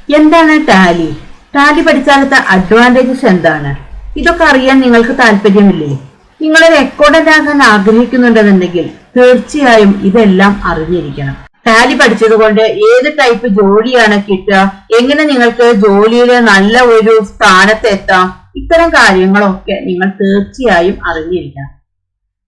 എന്താണ് Tally? Tally പഠിച്ചാലത്തെ advantages എന്താണ്? ഇതൊക്കെ അറിയാൻ നിങ്ങൾക്ക് താല്പര്യമില്ലേ? നിങ്ങളൊരു അക്കൗണ്ടന്റ് ആകാൻ ആഗ്രഹിക്കുന്നുണ്ടെന്നുണ്ടെങ്കിൽ തീർച്ചയായും ഇതെല്ലാം അറിഞ്ഞിരിക്കണം. ടാലി പഠിച്ചത് കൊണ്ട് ഏത് ടൈപ്പ് ജോലിയാണ് കിട്ടുക, എങ്ങനെ നിങ്ങൾക്ക് ജോലിയിൽ നല്ല ഒരു സ്ഥാനത്ത് എത്താം, ഇത്തരം കാര്യങ്ങളൊക്കെ നിങ്ങൾ തീർച്ചയായും അറിഞ്ഞിരിക്കണം.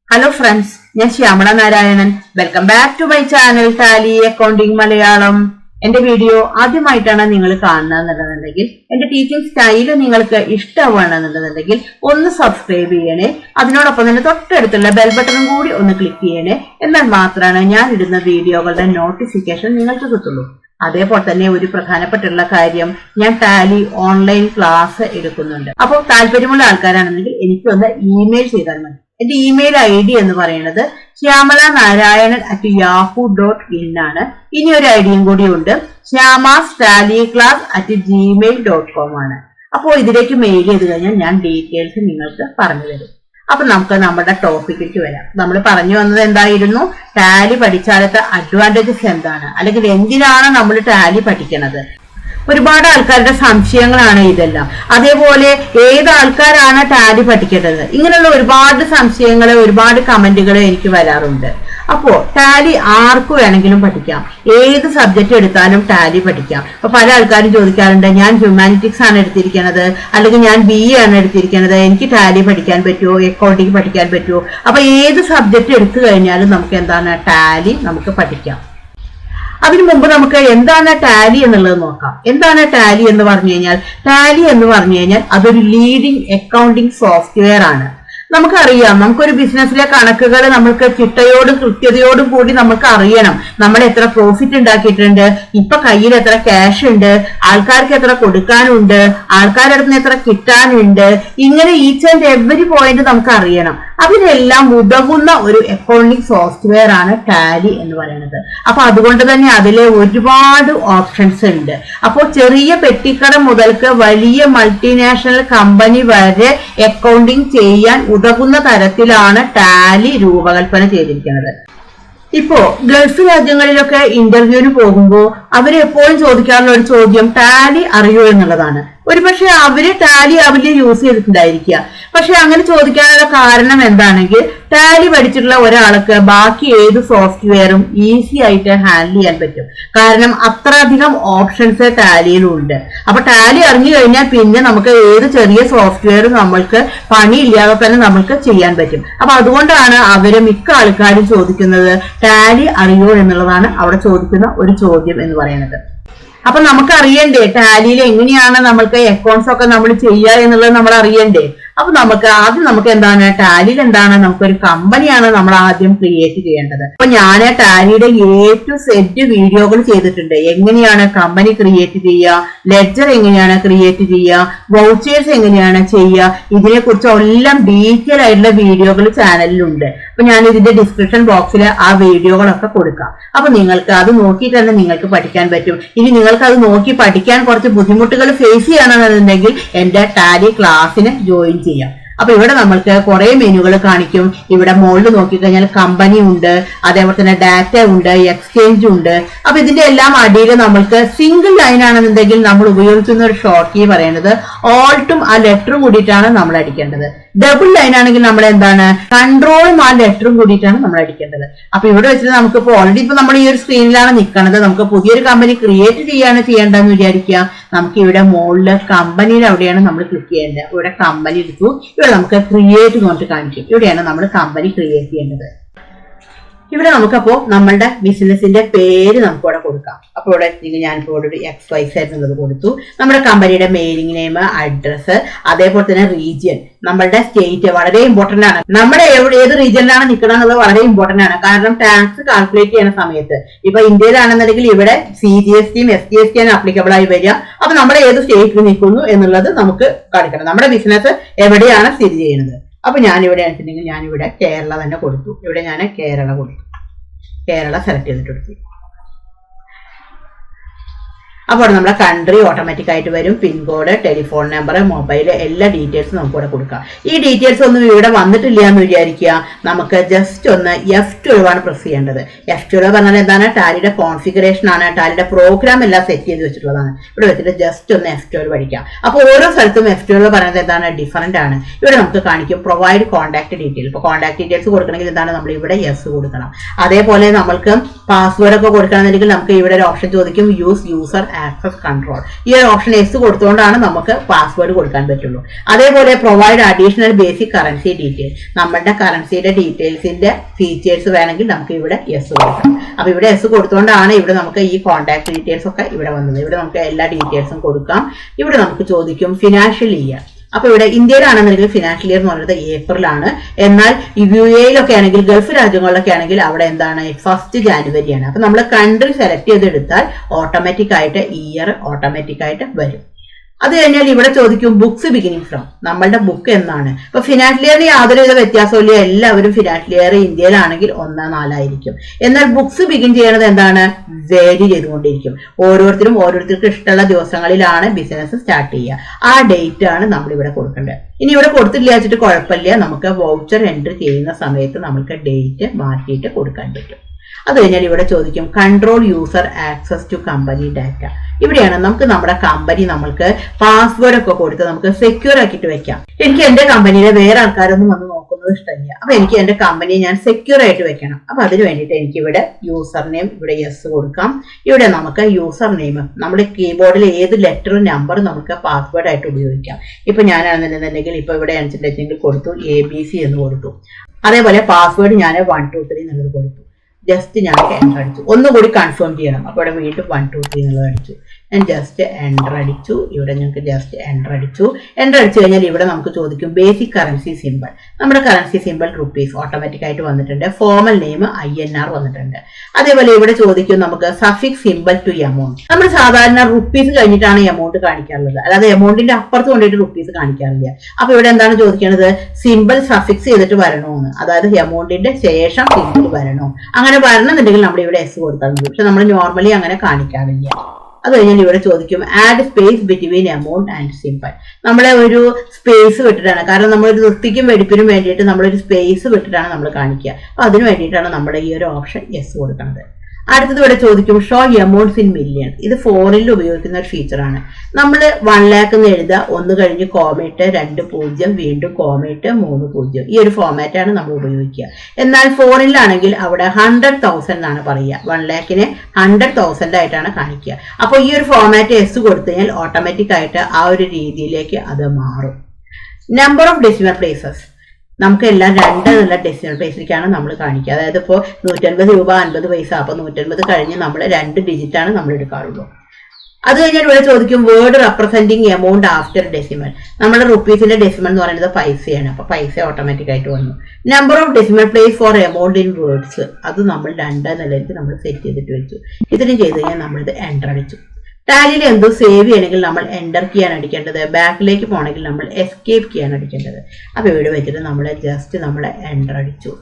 ഹലോ ഫ്രണ്ട്സ്, ഞാൻ Shyamala Narayanan. Welcome back to my channel Tally accounting Malayalam. എന്റെ വീഡിയോ ആദ്യമായിട്ടാണ് നിങ്ങൾ കാണുന്നതെന്നുണ്ടെങ്കിൽ, എന്റെ ടീച്ചിങ് സ്റ്റൈല് നിങ്ങൾക്ക് ഇഷ്ടമാണെന്നുണ്ടെന്നുണ്ടെങ്കിൽ ഒന്ന് സബ്സ്ക്രൈബ് ചെയ്യണേ. അതിനോടൊപ്പം തന്നെ തൊട്ടടുത്തുള്ള ബെൽ ബട്ടണും കൂടി ഒന്ന് ക്ലിക്ക് ചെയ്യണേ. എന്നാൽ മാത്രമാണ് ഞാൻ ഇടുന്ന വീഡിയോകളുടെ നോട്ടിഫിക്കേഷൻ നിങ്ങൾക്ക് കിട്ടുള്ളൂ. അതേപോലെ തന്നെ ഒരു പ്രധാനപ്പെട്ടുള്ള കാര്യം, ഞാൻ ടാലി ഓൺലൈൻ ക്ലാസ് എടുക്കുന്നുണ്ട്. അപ്പോൾ താല്പര്യമുള്ള ആൾക്കാരാണെന്നുണ്ടെങ്കിൽ എനിക്കൊന്ന് ഇമെയിൽ ചെയ്താൽ മതി. എന്റെ ഇമെയിൽ ID എന്ന് പറയുന്നത് shyamala.narayanan@yahoo.in ആണ്. ഇനി ഒരു ഐഡിയും കൂടി ഉണ്ട്, shyamastaliclass@gmail.com ആണ്. അപ്പോൾ ഇതിലേക്ക് മെയിൽ ചെയ്ത് കഴിഞ്ഞാൽ ഞാൻ ഡീറ്റെയിൽസ് നിങ്ങൾക്ക് പറഞ്ഞു തരും. അപ്പൊ നമുക്ക് നമ്മുടെ ടോപ്പിക്കിലേക്ക് വരാം. നമ്മൾ പറഞ്ഞു വന്നത് എന്തായിരുന്നു? ടാലി പഠിച്ചാലത്തെ അഡ്വാൻറ്റേജസ് എന്താണ്, അല്ലെങ്കിൽ എന്തിനാണ് നമ്മൾ ടാലി പഠിക്കുന്നത്? ഒരുപാട് ആൾക്കാരുടെ സംശയങ്ങളാണ് ഇതെല്ലാം. അതേപോലെ ഏത് ആൾക്കാരാണ് ടാലി പഠിക്കേണ്ടത്, ഇങ്ങനെയുള്ള ഒരുപാട് സംശയങ്ങൾ, ഒരുപാട് കമന്റുകൾ എനിക്ക് വരാറുണ്ട്. അപ്പോ ടാലി ആർക്ക് വേണമെങ്കിലും പഠിക്കാം, ഏത് സബ്ജക്ട് എടുത്താലും ടാലി പഠിക്കാം. അപ്പൊ പല ആൾക്കാരും ചോദിക്കാറുണ്ട്, ഞാൻ ഹ്യൂമാനിറ്റിക്സ് ആണ് എടുത്തിരിക്കുന്നത്, അല്ലെങ്കിൽ ഞാൻ BA ആണ് എടുത്തിരിക്കുന്നത്, എനിക്ക് ടാലി പഠിക്കാൻ പറ്റുമോ, അക്കൗണ്ടിങ് പഠിക്കാൻ പറ്റുമോ? അപ്പൊ ഏത് സബ്ജക്ട് എടുത്തു കഴിഞ്ഞാലും നമുക്ക് എന്താണ് ടാലി നമുക്ക് പഠിക്കാം. അതിനു മുമ്പ് നമുക്ക് എന്താണ് ടാലി എന്നുള്ളത് നോക്കാം. എന്താണ് ടാലി എന്ന് പറഞ്ഞു കഴിഞ്ഞാൽ, ടാലി എന്ന് പറഞ്ഞു കഴിഞ്ഞാൽ അതൊരു ലീഡിംഗ് അക്കൗണ്ടിംഗ് സോഫ്റ്റ്വെയർ ആണ്. നമുക്കറിയാം, നമുക്കൊരു ബിസിനസ്സിലെ കണക്കുകൾ നമുക്ക് ചിട്ടയോടും കൃത്യതയോടും കൂടി നമുക്ക് അറിയണം. നമ്മൾ എത്ര പ്രോഫിറ്റ് ഉണ്ടാക്കിയിട്ടുണ്ട്, ഇപ്പൊ കയ്യിൽ എത്ര ക്യാഷ് ഉണ്ട്, ആൾക്കാർക്ക് എത്ര കൊടുക്കാനുണ്ട്, ആൾക്കാരുടെ അടുത്ത് എത്ര കിട്ടാനുണ്ട്, ഇങ്ങനെ ഈച്ച് ആൻഡ് എവരി പോയിന്റ് നമുക്ക് അറിയണം. അതിനെല്ലാം ഉതകുന്ന ഒരു അക്കൗണ്ടിംഗ് സോഫ്റ്റ്വെയർ ആണ് ടാലി എന്ന് പറയുന്നത്. അപ്പൊ അതുകൊണ്ട് തന്നെ അതിലെ ഒരുപാട് ഓപ്ഷൻസ് ഉണ്ട്. അപ്പോൾ ചെറിയ പെട്ടിക്കട മുതൽക്ക് വലിയ മൾട്ടിനാഷണൽ കമ്പനി വരെ അക്കൗണ്ടിംഗ് ചെയ്യാൻ ഉതകുന്ന തരത്തിലാണ് ടാലി രൂപകൽപ്പന ചെയ്തിരിക്കുന്നത്. ഇപ്പോ ഗൾഫ് രാജ്യങ്ങളിലൊക്കെ ഇന്റർവ്യൂവിന് പോകുമ്പോൾ അവര് എപ്പോഴും ചോദിക്കാറുള്ള ഒരു ചോദ്യം ടാലി അറിയോ എന്നുള്ളതാണ്. ഒരുപക്ഷെ അവര് ടാലി അവര് യൂസ് ചെയ്തിട്ടുണ്ടായിരിക്കുക. പക്ഷെ അങ്ങനെ ചോദിക്കാനുള്ള കാരണം എന്താണെങ്കിൽ, ടാലി പഠിച്ചിട്ടുള്ള ഒരാൾക്ക് ബാക്കി ഏത് സോഫ്റ്റ്വെയറും ഈസി ആയിട്ട് ഹാൻഡിൽ ചെയ്യാൻ പറ്റും. കാരണം അത്രയധികം ഓപ്ഷൻസ് ടാലിയിലുണ്ട്. അപ്പൊ ടാലി അറിഞ്ഞു കഴിഞ്ഞാൽ പിന്നെ നമുക്ക് ഏത് ചെറിയ സോഫ്റ്റ്വെയറും നമ്മൾക്ക് പണിയില്ലാതെ തന്നെ നമുക്ക് ചെയ്യാൻ പറ്റും. അപ്പൊ അതുകൊണ്ടാണ് അവര് മിക്ക ആൾക്കാരും ചോദിക്കുന്നത് ടാലി അറിയോ എന്നുള്ളതാണ് അവിടെ ചോദിക്കുന്ന ഒരു ചോദ്യം എന്ന് പറയുന്നത്. അപ്പൊ നമുക്ക് അറിയണ്ടേ ടാലിയിൽ എങ്ങനെയാണ് നമ്മൾക്ക് അക്കൗണ്ട്സ് ഒക്കെ നമ്മൾ ചെയ്യുക എന്നുള്ളത് നമ്മൾ അറിയണ്ടേ? അപ്പൊ നമുക്ക് എന്താണ് ടാലിയിൽ എന്താണ്, നമുക്കൊരു കമ്പനിയാണ് നമ്മൾ ആദ്യം ക്രിയേറ്റ് ചെയ്യേണ്ടത്. അപ്പൊ ഞാൻ ടാലിയുടെ A to Z വീഡിയോകൾ ചെയ്തിട്ടുണ്ട്. എങ്ങനെയാണ് കമ്പനി ക്രിയേറ്റ് ചെയ്യുക, ലെഡ്ജർ എങ്ങനെയാണ് ക്രിയേറ്റ് ചെയ്യുക, വൗച്ചേഴ്സ് എങ്ങനെയാണ് ചെയ്യുക, ഇതിനെ കുറിച്ച് എല്ലാം ഡീറ്റെയിൽ ആയിട്ടുള്ള വീഡിയോകൾ ചാനലിലുണ്ട്. അപ്പൊ ഞാൻ ഇതിന്റെ ഡിസ്ക്രിപ്ഷൻ ബോക്സിൽ ആ വീഡിയോകളൊക്കെ കൊടുക്കാം. അപ്പൊ നിങ്ങൾക്ക് അത് നോക്കിയിട്ട് തന്നെ നിങ്ങൾക്ക് പഠിക്കാൻ പറ്റും. ഇനി നിങ്ങൾക്ക് അത് നോക്കി പഠിക്കാൻ കുറച്ച് ബുദ്ധിമുട്ടുകൾ ഫേസ് ചെയ്യണമെന്നുണ്ടെങ്കിൽ എന്റെ ടാലി ക്ലാസ്സിന് ജോയിൻ ചെയ്യാം. അപ്പൊ ഇവിടെ നമ്മൾക്ക് കുറെ മെനുകൾ കാണിക്കും. ഇവിടെ മുകളിൽ നോക്കിക്കഴിഞ്ഞാൽ കമ്പനി ഉണ്ട്, അതേപോലെ തന്നെ ഡാറ്റ ഉണ്ട്, എക്സ്ചേഞ്ച് ഉണ്ട്. അപ്പൊ ഇതിന്റെ എല്ലാം അടിയിൽ നമ്മൾക്ക് സിംഗിൾ ലൈൻ ആണെന്നുണ്ടെങ്കിൽ നമ്മൾ ഉപയോഗിക്കുന്ന ഒരു ഷോർട്ട് കീ പറയുന്നത് ഓൾട്ടും ആ ലെറ്ററും കൂടിയിട്ടാണ് നമ്മൾ അടിക്കേണ്ടത്. ഡബിൾ ലൈൻ ആണെങ്കിൽ നമ്മൾ എന്താണ് കൺട്രോളും ആ ലെറ്ററും കൂടിയിട്ടാണ് നമ്മൾ അടിക്കേണ്ടത്. അപ്പൊ ഇവിടെ വെച്ചിട്ട് നമുക്ക് ഇപ്പൊ ഓൾറെഡി ഇപ്പൊ നമ്മൾ ഈ ഒരു സ്ക്രീനിലാണ് നിൽക്കുന്നത്. നമുക്ക് പുതിയൊരു കമ്പനി ക്രിയേറ്റ് ചെയ്യേണ്ടതെന്ന് വിചാരിക്കുക. നമുക്ക് ഇവിടെ മുകളില് കമ്പനിയിൽ അവിടെയാണ് നമ്മൾ ക്ലിക്ക് ചെയ്യേണ്ടത്. ഇവിടെ കമ്പനി എടുത്തു, ഇവിടെ നമുക്ക് ക്രിയേറ്റ് കൊണ്ട് കാണിക്കും. ഇവിടെയാണ് നമ്മൾ കമ്പനി ക്രിയേറ്റ് ചെയ്യേണ്ടത്. ഇവിടെ നമുക്കപ്പോ നമ്മളുടെ ബിസിനസിന്റെ പേര് നമുക്ക് ഇവിടെ കൊടുക്കാം. അപ്പൊ ഇവിടെ ഞാനിപ്പോ ഇവിടെ ഒരു XYZ എന്നുള്ളത് കൊടുത്തു. നമ്മുടെ കമ്പനിയുടെ മെയിലിംഗ് നെയിം, അഡ്രസ്, അതേപോലെ തന്നെ റീജിയൻ, നമ്മളുടെ സ്റ്റേറ്റ് വളരെ ഇമ്പോർട്ടന്റ് ആണ്. നമ്മുടെ ഏത് റീജിയനിലാണ് നിൽക്കുന്നത് എന്നുള്ളത് വളരെ ഇമ്പോർട്ടന്റ് ആണ്. കാരണം ടാക്സ് കാൽക്കുലേറ്റ് ചെയ്യുന്ന സമയത്ത് ഇപ്പൊ ഇന്ത്യയിലാണെന്നുണ്ടെങ്കിൽ ഇവിടെ CGSTയും SGST ആണ് അപ്ലിക്കബിൾ ആയി വരിക. അപ്പൊ നമ്മൾ ഏത് സ്റ്റേറ്റിൽ നിൽക്കുന്നു എന്നുള്ളത് നമുക്ക് കാണിക്കണം. നമ്മുടെ ബിസിനസ് എവിടെയാണ് സ്ഥിതി ചെയ്യുന്നത്. അപ്പൊ ഞാനിവിടെ ആണെന്നുണ്ടെങ്കിൽ ഞാനിവിടെ കേരള തന്നെ കൊടുത്തു. ഇവിടെ ഞാൻ കേരള കൊടുത്തു, കേരള സെലക്ട് ചെയ്തിട്ട് കൊടുത്തു. അപ്പോൾ നമ്മുടെ കൺട്രി ഓട്ടോമാറ്റിക് ആയിട്ട് വരും, പിൻകോഡ്, ടെലിഫോൺ നമ്പർ, മൊബൈൽ, എല്ലാ ഡീറ്റെയിൽസും നമുക്ക് ഇവിടെ കൊടുക്കാം. ഈ ഡീറ്റെയിൽസ് ഒന്നും ഇവിടെ വന്നിട്ടില്ല എന്ന് വിചാരിക്കുക, നമുക്ക് ജസ്റ്റ് ഒന്ന് F12 ആണ് പ്രസ് ചെയ്യേണ്ടത്. F12 പറഞ്ഞാൽ എന്താണ്? ടാലിയുടെ കോൺഫിഗറേഷൻ ആണ്, ടാലിയുടെ പ്രോഗ്രാം എല്ലാം സെറ്റ് ചെയ്ത് വെച്ചിട്ടുള്ളതാണ്. ഇവിടെ വെച്ചിട്ട് ജസ്റ്റ് ഒന്ന് F12 പഠിക്കാം. അപ്പോൾ ഓരോ സ്ഥലത്തും F12 പറയുന്നത് എന്താണ്? ഡിഫറൻ്റ് ആണ്. ഇവിടെ നമുക്ക് കാണിക്കും പ്രൊവൈഡ് കോൺടാക്ട് ഡീറ്റെയിൽ. ഇപ്പോൾ കോൺടാക്ട് ഡീറ്റെയിൽസ് കൊടുക്കണമെങ്കിൽ എന്താണ്? നമ്മൾ ഇവിടെ യെസ് കൊടുക്കണം. അതേപോലെ നമ്മൾക്ക് പാസ്വേഡ് ഒക്കെ കൊടുക്കണമെന്നുണ്ടെങ്കിൽ നമുക്ക് ഇവിടെ ഒരു ഓപ്ഷൻ ചോദിക്കും, യൂസ് യൂസർ ആക്സസ് കൺട്രോൾ. ഈ ഒരു ഓപ്ഷൻ എസ് കൊടുത്തുകൊണ്ടാണ് നമുക്ക് പാസ്വേഡ് കൊടുക്കാൻ പറ്റുള്ളൂ. അതേപോലെ provide additional basic currency detail. നമ്മുടെ കറൻസിയുടെ ഡീറ്റെയിൽസിന്റെ ഫീച്ചേഴ്സ് വേണമെങ്കിൽ നമുക്ക് ഇവിടെ യെസ് കൊടുക്കാം. അപ്പൊ ഇവിടെ യെസ് കൊടുത്തുകൊണ്ടാണ് ഇവിടെ നമുക്ക് ഈ കോൺടാക്ട് ഡീറ്റെയിൽസ് ഒക്കെ ഇവിടെ വന്നത്. ഇവിടെ നമുക്ക് എല്ലാ ഡീറ്റെയിൽസും കൊടുക്കാം. ഇവിടെ നമുക്ക് ചോദിക്കും ഫിനാൻഷ്യൽ ഇയർ. അപ്പൊ ഇവിടെ ഇന്ത്യയിലാണെന്നുണ്ടെങ്കിൽ ഫിനാൻഷ്യൽ ഇയർ എന്ന് പറയുന്നത് ഏപ്രിലാണ്. എന്നാൽ UAE-യിലൊക്കെ ആണെങ്കിൽ, ഗൾഫ് രാജ്യങ്ങളിലൊക്കെ ആണെങ്കിൽ അവിടെ എന്താണ്? 1 ജാനുവരിയാണ്. അപ്പൊ നമ്മൾ കൺട്രി സെലക്ട് ചെയ്തെടുത്താൽ ഓട്ടോമാറ്റിക് ആയിട്ട് ഇയർ ഓട്ടോമാറ്റിക് ആയിട്ട് വരും. അത് കഴിഞ്ഞാൽ ഇവിടെ ചോദിക്കും ബുക്സ് ബിഗിനിങ് ഫ്രം. നമ്മളുടെ ബുക്ക് എന്നാണ്. ഇപ്പൊ ഫിനാൻഷ്യൽ ഇയറിന് യാതൊരുവിധ വ്യത്യാസമില്ല. എല്ലാവരും ഫിനാൻഷ്യൽ ഇയർ ഇന്ത്യയിലാണെങ്കിൽ 1-4 എന്നാൽ ബുക്സ് ബിഗിൻ ചെയ്യുന്നത് എന്താണ്? വേരി ചെയ്തുകൊണ്ടിരിക്കും. ഓരോരുത്തർക്കും ഇഷ്ടമുള്ള ദിവസങ്ങളിലാണ് ബിസിനസ് സ്റ്റാർട്ട് ചെയ്യുക. ആ ഡേറ്റ് ആണ് നമ്മൾ ഇവിടെ കൊടുക്കേണ്ടത്. ഇനി ഇവിടെ കൊടുത്തില്ല വെച്ചിട്ട് കുഴപ്പമില്ല, നമുക്ക് വൗച്ചർ എൻട്രി ചെയ്യുന്ന സമയത്ത് നമുക്ക് ഡേറ്റ് മാറ്റിയിട്ട് കൊടുക്കാൻ പറ്റും. അത് കഴിഞ്ഞാൽ ഇവിടെ ചോദിക്കും control user access to company data. ഇവിടെയാണ് നമുക്ക് നമ്മുടെ കമ്പനി നമ്മൾക്ക് പാസ്വേഡ് ഒക്കെ കൊടുത്ത് നമുക്ക് സെക്യൂർ ആക്കിയിട്ട് വെക്കാം. എനിക്ക് എന്റെ കമ്പനിയിലെ വേറെ ആൾക്കാരൊന്നും വന്ന് നോക്കുന്നത് ഇഷ്ടമില്ല. അപ്പൊ എനിക്ക് എന്റെ കമ്പനിയെ ഞാൻ സെക്യൂർ ആയിട്ട് വെക്കണം. അപ്പൊ അതിന് വേണ്ടിയിട്ട് എനിക്ക് ഇവിടെ യൂസർ നെയിം ഇവിടെ യെസ് കൊടുക്കാം. ഇവിടെ നമുക്ക് യൂസർ നെയിം നമ്മുടെ കീബോർഡിൽ ഏത് ലെറ്ററും നമ്പറും നമുക്ക് പാസ്വേഡ് ആയിട്ട് ഉപയോഗിക്കാം. ഇപ്പൊ ഞാനാണെന്നുണ്ടെങ്കിൽ ഇപ്പൊ ഇവിടെ അനുസരിച്ചിട്ടുണ്ടെങ്കിൽ കൊടുത്തു ABC എന്ന് കൊടുത്തു. അതേപോലെ പാസ്വേഡ് ഞാൻ 1 2 3 എന്നുള്ളത് കൊടുത്തു. ജസ്റ്റ് ഞാൻ എൻ്റർ അടിച്ചു. ഒന്നുകൂടി കൺഫേം ചെയ്യണം. അപ്പോൾ ഇവിടെ വീണ്ടും 1 2 3 എന്നുള്ളത് അടിച്ചു. ഞാൻ ജസ്റ്റ് എൻ്റർ അടിച്ചു. ഇവിടെ ഞങ്ങൾക്ക് ജസ്റ്റ് എൻ്റർ അടിച്ചു. എൻ്റർ അടിച്ചു കഴിഞ്ഞാൽ ഇവിടെ നമുക്ക് ചോദിക്കും ബേസിക് കറൻസി സിമ്പിൾ. നമ്മുടെ കറൻസി സിമ്പിൾ റുപ്പീസ് ഓട്ടോമാറ്റിക് ആയിട്ട് വന്നിട്ടുണ്ട്. ഫോമൽ നെയിം INR വന്നിട്ടുണ്ട്. അതേപോലെ ഇവിടെ ചോദിക്കും നമുക്ക് സഫിക്സ് സിമ്പിൾ ടു എമൗണ്ട്. നമ്മൾ സാധാരണ റുപ്പീസ് കഴിഞ്ഞിട്ടാണ് എമൗണ്ട് കാണിക്കാറുള്ളത്, അല്ലാതെ എമൗണ്ടിന്റെ അപ്പുറത്ത് കൊണ്ടിട്ട് റുപ്പീസ് കാണിക്കാറില്ല. അപ്പൊ ഇവിടെ എന്താണ് ചോദിക്കുന്നത്? സിമ്പിൾ സഫിക്സ് ചെയ്തിട്ട് വരണോന്ന്, അതായത് എമൗണ്ടിന്റെ ശേഷം സിമ്പിൾ വരണോ. അങ്ങനെ വരണമെന്നുണ്ടെങ്കിൽ നമ്മൾ ഇവിടെ എസ് കൊടുത്താൽ മതി. പക്ഷെ നമ്മൾ നോർമലി അങ്ങനെ കാണിക്കാറില്ല. അത് കഴിഞ്ഞാൽ ഇവിടെ ചോദിക്കും add space between amount and simple. നമ്മളെ ഒരു സ്പേസ് വിട്ടിട്ടാണ്, കാരണം നമ്മൾ ഒരു വൃത്തിക്കും വെടിപ്പിനും വേണ്ടിയിട്ട് നമ്മളൊരു സ്പേസ് വിട്ടിട്ടാണ് നമ്മൾ കാണിക്കുക. അപ്പൊ അതിന് വേണ്ടിയിട്ടാണ് നമ്മുടെ ഈ ഒരു ഓപ്ഷൻ യെസ് കൊടുക്കുന്നത്. അടുത്തത് ഇവിടെ ചോദിക്കും ഷോ എമൗണ്ട്സ് ഇൻ മില്യൺ. ഇത് ഫോറിനിൽ ഉപയോഗിക്കുന്ന ഒരു ഫീച്ചറാണ്. നമ്മൾ 1 lakh എന്ന് എഴുതുക, 1 കഴിഞ്ഞ് കോമയിട്ട് 2 0 വീണ്ടും കോമയിട്ട് 3 0. ഈ ഒരു ഫോമാറ്റാണ് നമ്മൾ ഉപയോഗിക്കുക. എന്നാൽ ഫോറിനിലാണെങ്കിൽ അവിടെ 100,000 എന്നാണ് പറയുക. 1 lakhനെ 100,000 ആയിട്ടാണ് കാണിക്കുക. അപ്പോൾ ഈ ഒരു ഫോമാറ്റ് എസ് കൊടുത്തു കഴിഞ്ഞാൽ ഓട്ടോമാറ്റിക് ആയിട്ട് ആ ഒരു രീതിയിലേക്ക് അത് മാറും. നമ്പർ ഓഫ് ഡെസിമൽ പ്ലേസസ് നമുക്ക് എല്ലാം 2 എന്നുള്ള ഡെസിമൽ പ്ലേസിലേക്കാണ് നമ്മൾ കാണിക്കുക. അതായത് ഇപ്പോൾ 150 രൂപ 50 പൈസ. അപ്പൊ 150 കഴിഞ്ഞ് നമ്മൾ 2 ഡിജിറ്റാണ് നമ്മൾ എടുക്കാറുള്ളൂ. അത് കഴിഞ്ഞാൽ ഇവിടെ ചോദിക്കും word representing amount after decimal. നമ്മുടെ റുപ്പീസിന്റെ ഡെസിമൽ എന്ന് പറയുന്നത് പൈസയാണ്. അപ്പൊ പൈസ ഓട്ടോമാറ്റിക് ആയിട്ട് വന്നു. Number of decimal place for amount in words അത് നമ്മൾ 2 എന്നുള്ളതിലേക്ക് നമ്മൾ സെറ്റ് ചെയ്തിട്ട് വെച്ചു. ഇതിന് ചെയ്ത് കഴിഞ്ഞാൽ നമ്മളിത് എൻ്റർ അടിച്ചു. ടാലിയിൽ എന്തോ സേവ് ചെയ്യണമെങ്കിൽ നമ്മൾ എൻ്റർ കീയാണ് അടിക്കേണ്ടത്. ബാക്കിലേക്ക് പോകണമെങ്കിൽ നമ്മൾ എസ്കേപ്പ് കീയാണ് അടിക്കേണ്ടത്. അപ്പോൾ ഇവിടെ വെച്ചിട്ട് നമ്മൾ ജസ്റ്റ് നമ്മൾ എൻ്റർ അടിച്ചു.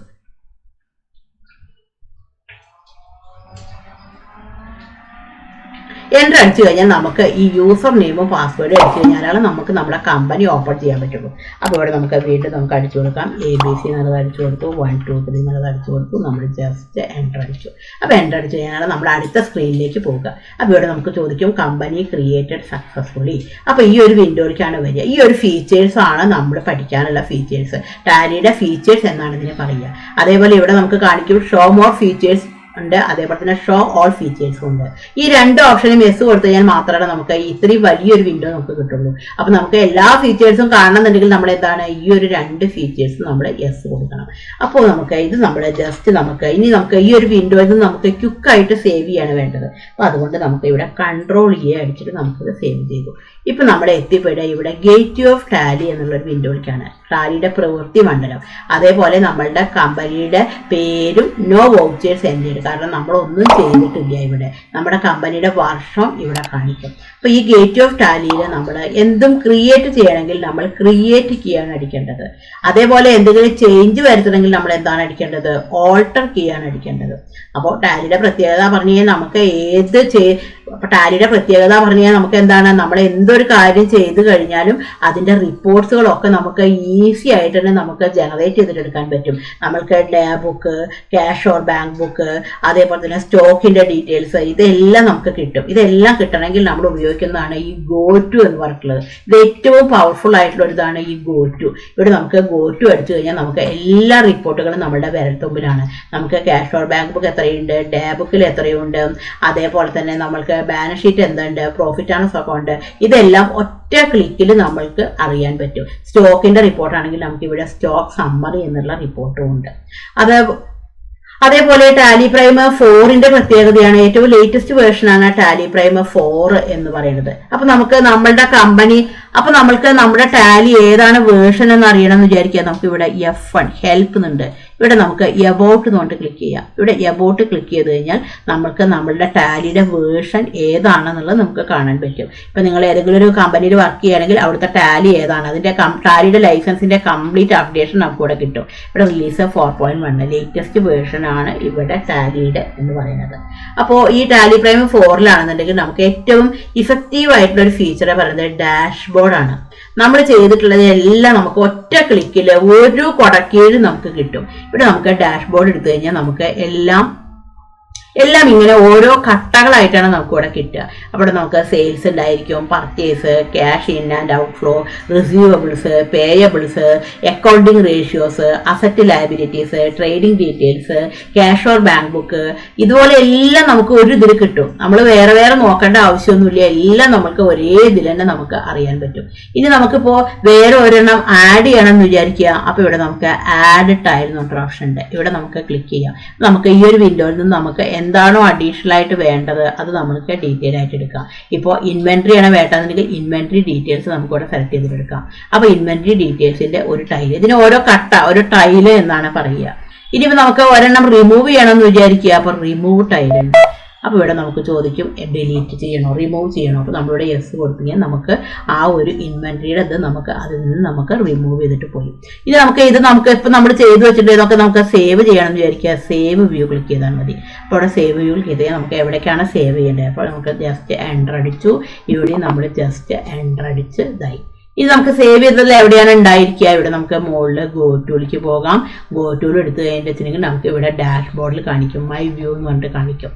എൻ്റർ അടിച്ചു കഴിഞ്ഞാൽ നമുക്ക് ഈ യൂസർ നെയിമും പാസ്വേഡും അടിച്ചു കഴിഞ്ഞാലാണ് നമുക്ക് നമ്മുടെ കമ്പനി ഓപ്പൺ ചെയ്യാൻ പറ്റുള്ളൂ. അപ്പോൾ ഇവിടെ നമുക്ക് വീണ്ടും നമുക്ക് അടിച്ചു കൊടുക്കാം. ABC എന്നുള്ളത് അടിച്ചു കൊടുത്തു, 1 2 3 എന്നുള്ളത് അടിച്ചു കൊടുത്തു. നമ്മൾ ജസ്റ്റ് എൻ്റർ അടിച്ചു. അപ്പോൾ എൻ്റർ അടിച്ചു കഴിഞ്ഞാൽ നമ്മൾ അടുത്ത സ്ക്രീനിലേക്ക് പോകുക. അപ്പോൾ ഇവിടെ നമുക്ക് ചോദിക്കും കമ്പനി ക്രിയേറ്റഡ് സക്സസ്ഫുള്ളി. അപ്പോൾ ഈ ഒരു വിൻഡോയിലേക്കാണ് വരിക. ഈ ഒരു ഫീച്ചേഴ്സ് ആണ് നമ്മൾ പഠിക്കാനുള്ള ഫീച്ചേഴ്സ്. ടാലിയുടെ ഫീച്ചേഴ്സ് എന്നാണ് ഇതിനെ പറയുക. അതേപോലെ ഇവിടെ നമുക്ക് കാണിക്കും ഷോ മോർ ഫീച്ചേഴ്സ് ഉണ്ട്, അതേപോലെ തന്നെ ഷോ ഓൾ ഫീച്ചേഴ്സും ഉണ്ട്. ഈ 2 ഓപ്ഷനും എസ് കൊടുത്തു കഴിഞ്ഞാൽ മാത്രമേ നമുക്ക് ഇത്രയും വലിയൊരു വിൻഡോ നമുക്ക് കിട്ടുള്ളൂ. അപ്പൊ നമുക്ക് എല്ലാ ഫീച്ചേഴ്സും കാണണമെന്നുണ്ടെങ്കിൽ നമ്മൾ എന്താണ് ഈ ഒരു 2 ഫീച്ചേഴ്സ് നമ്മൾ എസ് കൊടുക്കണം. അപ്പോൾ നമുക്ക് ഇത് നമ്മൾ ജസ്റ്റ് നമുക്ക് ഈ ഒരു വിൻഡോയിൽ നിന്ന് നമുക്ക് ക്വിക്കായിട്ട് സേവ് ചെയ്യാണ് വേണ്ടത്. അപ്പൊ അതുകൊണ്ട് നമുക്ക് ഇവിടെ കൺട്രോൾ അടിച്ചിട്ട് നമുക്കിത് സേവ് ചെയ്തു. ഇപ്പൊ നമ്മൾ എത്തിപ്പെടുക ഇവിടെ ഗേറ്റ് ഓഫ് ടാലി എന്നുള്ളൊരു വിൻഡോയിലേക്കാണ്. ടാലിയുടെ പ്രവൃത്തി മണ്ഡലം, അതേപോലെ നമ്മളുടെ കമ്പനിയുടെ പേരും നോ വൗച്ചേഴ്സ് എൻ്റെ കാരണം നമ്മളൊന്നും ചെയ്തിട്ടില്ല. ഇവിടെ നമ്മുടെ കമ്പനിയുടെ വർഷം ഇവിടെ കാണിക്കും. അപ്പൊ ഈ ഗേറ്റ് ഓഫ് ടാലിയിൽ നമ്മൾ എന്തും ക്രിയേറ്റ് ചെയ്യണമെങ്കിൽ നമ്മൾ ക്രിയേറ്റ് കീയാണ് അടിക്കേണ്ടത്. അതേപോലെ എന്തെങ്കിലും ചേഞ്ച് വരുത്തണമെങ്കിൽ നമ്മൾ എന്താണ് അടിക്കേണ്ടത്? ഓൾട്ടർ കീയാണ് അടിക്കേണ്ടത്. അപ്പോൾ ടാലിയുടെ പ്രത്യേകത പറഞ്ഞു കഴിഞ്ഞാൽ നമുക്ക് ടാലിയുടെ പ്രത്യേകത പറഞ്ഞു കഴിഞ്ഞാൽ നമുക്ക് എന്താണ്, നമ്മൾ എന്തൊരു കാര്യം ചെയ്തു കഴിഞ്ഞാലും അതിന്റെ റിപ്പോർട്ട്സുകളൊക്കെ നമുക്ക് ഈസി ആയിട്ട് തന്നെ നമുക്ക് ജനറേറ്റ് ചെയ്തിട്ടെടുക്കാൻ പറ്റും. നമ്മൾക്ക് day book, cash or bank book, അതേപോലെ തന്നെ സ്റ്റോക്കിന്റെ ഡീറ്റെയിൽസ്, ഇതെല്ലാം നമുക്ക് കിട്ടും. ഇതെല്ലാം കിട്ടണമെങ്കിൽ നമ്മൾ ഉപയോഗിക്കുന്നതാണ് ഈ ഗോ ടു എന്ന് പറഞ്ഞിട്ടുള്ളത്. ഇത് ഏറ്റവും പവർഫുൾ ആയിട്ടുള്ള ഒരു ഇതാണ് ഈ ഗോ ടു. ഇവിടെ നമുക്ക് ഗോ ടു അടിച്ചു കഴിഞ്ഞാൽ നമുക്ക് എല്ലാ റിപ്പോർട്ടുകളും നമ്മുടെ വിരൽത്തുമ്പിലാണ്. നമുക്ക് ക്യാഷ് ഓർ ബാങ്ക് ബുക്ക് എത്രയുണ്ട്, ഡേ ബുക്കിൽ എത്രയുണ്ട്, അതേപോലെ തന്നെ നമ്മൾക്ക് ബാലൻസ് ഷീറ്റ് എന്തുണ്ട്, പ്രോഫിറ്റ് ആൻഡ് ലോസ് അക്കൗണ്ട്, ഇതെല്ലാം ഒറ്റ ക്ലിക്കിൽ നമ്മൾക്ക് അറിയാൻ പറ്റും. സ്റ്റോക്കിന്റെ റിപ്പോർട്ട് ആണെങ്കിൽ നമുക്ക് ഇവിടെ സ്റ്റോക്ക് സമ്മറി എന്നുള്ള റിപ്പോർട്ടും ഉണ്ട്. അതേപോലെ ടാലി പ്രൈം 4ന്റെ പ്രത്യേകതയാണ്, ഏറ്റവും ലേറ്റസ്റ്റ് വേർഷൻ ആണ് ടാലി പ്രൈം 4 എന്ന് പറയുന്നത്. അപ്പൊ നമുക്ക് നമ്മളുടെ കമ്പനി, അപ്പൊ നമ്മൾക്ക് നമ്മുടെ ടാലി ഏതാണ് വേർഷൻ എന്ന് അറിയണം എന്ന് വിചാരിക്കുക. നമുക്ക് ഇവിടെ F1 ഹെൽപ്പ് എന്നുണ്ട്. ഇവിടെ നമുക്ക് എബൌട്ട് എന്നുകൊണ്ട് ക്ലിക്ക് ചെയ്യാം. ഇവിടെ എബൌട്ട് ക്ലിക്ക് ചെയ്ത് കഴിഞ്ഞാൽ നമുക്ക് നമ്മളുടെ ടാലിയുടെ വേർഷൻ ഏതാണെന്നുള്ളത് നമുക്ക് കാണാൻ പറ്റും. ഇപ്പൊ നിങ്ങൾ ഏതെങ്കിലും ഒരു കമ്പനിയിൽ വർക്ക് ചെയ്യുകയാണെങ്കിൽ അവിടുത്തെ ടാലി ഏതാണ്, അതിന്റെ ടാലിയുടെ ലൈസൻസിന്റെ കംപ്ലീറ്റ് അപ്ഡേഷൻ നമുക്ക് ഇവിടെ കിട്ടും. ഇവിടെ റിലീസ് 4.1 ലേറ്റസ്റ്റ് വേർഷൻ ആണ് ഇവിടെ ടാലിയുടെ എന്ന് പറയുന്നത്. അപ്പോൾ ഈ ടാലി പ്രൈം 4ലാണെന്നുണ്ടെങ്കിൽ നമുക്ക് ഏറ്റവും ഇഫക്റ്റീവ് ആയിട്ടുള്ള ഒരു ഫീച്ചർ പറയുന്നത് ഡാഷ്ബോർഡ് ആണ്. നമ്മൾ ചെയ്തിട്ടുള്ളത് എല്ലാം നമുക്ക് ഒറ്റ ക്ലിക്കിൽ ഒരു കൊടക്കീഴിൽ നമുക്ക് കിട്ടും. ഇവിടെ നമുക്ക് ഡാഷ്ബോർഡ് എടുത്തു കഴിഞ്ഞാൽ നമുക്ക് എല്ലാം ഇങ്ങനെ ഓരോ ഘട്ടങ്ങളായിട്ടാണ് നമുക്ക് ഇവിടെ കിട്ടുക. അവിടെ നമുക്ക് സെയിൽസ് ഉണ്ടായിരിക്കും, purchase, cash in and out flow, receivables, payables, accounting ratios, asset liabilities, trading details, cash or bank book, ഇതുപോലെ എല്ലാം നമുക്ക് ഒരു ഇതിൽ കിട്ടും. നമ്മൾ വേറെ വേറെ നോക്കേണ്ട ആവശ്യമൊന്നുമില്ല, എല്ലാം നമുക്ക് ഒരേ ഇതിൽ തന്നെ നമുക്ക് അറിയാൻ പറ്റും. ഇനി നമുക്കിപ്പോൾ വേറെ ഒരെണ്ണം ആഡ് ചെയ്യണം എന്ന് വിചാരിക്കുക. അപ്പോൾ ഇവിടെ നമുക്ക് ആഡ് ടൈൽ എന്ന് പറഞ്ഞ ഓപ്ഷൻ ഉണ്ട്. ഇവിടെ നമുക്ക് ക്ലിക്ക് ചെയ്യാം. നമുക്ക് ഈ ഒരു വിൻഡോയിൽ നിന്ന് നമുക്ക് എന്താണോ അഡീഷണൽ ആയിട്ട് വേണ്ടത് അത് നമുക്ക് ഡീറ്റെയിൽ ആയിട്ട് എടുക്കാം. ഇപ്പോൾ ഇൻവെന്ററി ആണ് വേണ്ടതെങ്കിൽ ഇൻവെന്ററി ഡീറ്റെയിൽസ് നമുക്ക് ഇവിടെ സെലക്ട് ചെയ്തെടുക്കാം. അപ്പോൾ ഇൻവെന്ററി ഡീറ്റെയിൽസിന്റെ ഒരു ടൈല്, ഇതിന് ഓരോ ഒരു ടൈല് എന്നാണ് പറയുക. ഇനിയിപ്പോൾ നമുക്ക് ഒരെണ്ണം റിമൂവ് ചെയ്യണമെന്ന് വിചാരിക്കുക. അപ്പോൾ റിമൂവ് ടൈലുണ്ട്. അപ്പോൾ ഇവിടെ നമുക്ക് ചോദിക്കും ഡിലീറ്റ് ചെയ്യണോ, റിമൂവ് ചെയ്യണോ. അപ്പോൾ നമ്മളിവിടെ യെസ് കൊടുത്തു നമുക്ക് ആ ഒരു ഇൻവെന്ററിയുടെ ഇത് നമുക്ക് അതിൽ നിന്ന് നമുക്ക് റിമൂവ് ചെയ്തിട്ട് പോയി. ഇനി നമുക്ക് ഇപ്പം നമ്മൾ ചെയ്ത് വെച്ചിട്ട് ഇതൊക്കെ നമുക്ക് സേവ് ചെയ്യണമെന്ന് വിചാരിക്കുക. സേവ് വ്യൂ ക്ലിക്ക് ചെയ്താൽ മതി. അപ്പോൾ ഇവിടെ സേവ് വ്യൂ ക്ലിക്ക് ചെയ്താൽ നമുക്ക് എവിടേക്കാണ് സേവ് ചെയ്യേണ്ടത്. അപ്പോൾ നമുക്ക് ജസ്റ്റ് എൻ്റർ അടിച്ചു. ഇവിടെ നമ്മൾ ജസ്റ്റ് എൻ്റർ അടിച്ച് ഇതായി. ഇത് നമുക്ക് സേവ് ചെയ്തതിൽ എവിടെയാണ് ഉണ്ടായിരിക്കുക. ഇവിടെ നമുക്ക് മുകളിൽ ഗോ ടൂലേക്ക് പോകാം. ഗോ ടൂൾ എടുത്ത് കഴിഞ്ഞിട്ടുണ്ടെങ്കിൽ നമുക്ക് ഇവിടെ ഡാഷ്ബോർഡിൽ കാണിക്കും, മൈ വ്യൂ എന്ന് പറഞ്ഞിട്ട് കാണിക്കും.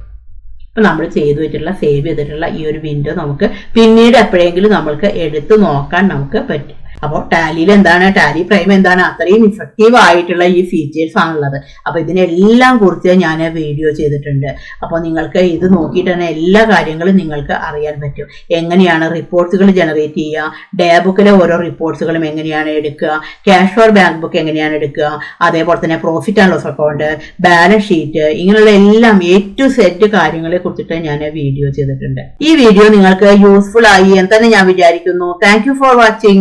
അപ്പം നമ്മൾ ചെയ്തു വെച്ചിട്ടുള്ള സേവ് ചെയ്തിട്ടുള്ള ഈ ഒരു വിൻഡോ നമുക്ക് പിന്നീട് എപ്പോഴെങ്കിലും നമ്മൾക്ക് എടുത്ത് നോക്കാൻ നമുക്ക് പറ്റും. അപ്പോൾ ടാലിയിൽ എന്താണ്, ടാലി പ്രൈം എന്താണ്, അത്രയും ഇഫക്റ്റീവ് ആയിട്ടുള്ള ഈ ഫീച്ചേഴ്സ് ആണുള്ളത്. അപ്പോൾ ഇതിനെല്ലാം കുറിച്ച് ഞാൻ വീഡിയോ ചെയ്തിട്ടുണ്ട്. അപ്പോൾ നിങ്ങൾക്ക് ഇത് നോക്കിയിട്ട് തന്നെ എല്ലാ കാര്യങ്ങളും നിങ്ങൾക്ക് അറിയാൻ പറ്റും. എങ്ങനെയാണ് റിപ്പോർട്ട്സുകൾ ജനറേറ്റ് ചെയ്യുക, ഡേ ബുക്കിലെ ഓരോ റിപ്പോർട്ട്സുകളും എങ്ങനെയാണ് എടുക്കുക, ക്യാഷ് ഓർ ബാങ്ക് ബുക്ക് എങ്ങനെയാണ് എടുക്കുക, അതേപോലെ തന്നെ profit and loss account, balance sheet, ഇങ്ങനെയുള്ള എല്ലാം A to Z കാര്യങ്ങളെ കുറിച്ചിട്ട് ഞാൻ വീഡിയോ ചെയ്തിട്ടുണ്ട്. ഈ വീഡിയോ നിങ്ങൾക്ക് യൂസ്ഫുൾ ആയി എന്ന് തന്നെ ഞാൻ വിചാരിക്കുന്നു. Thank you for watching.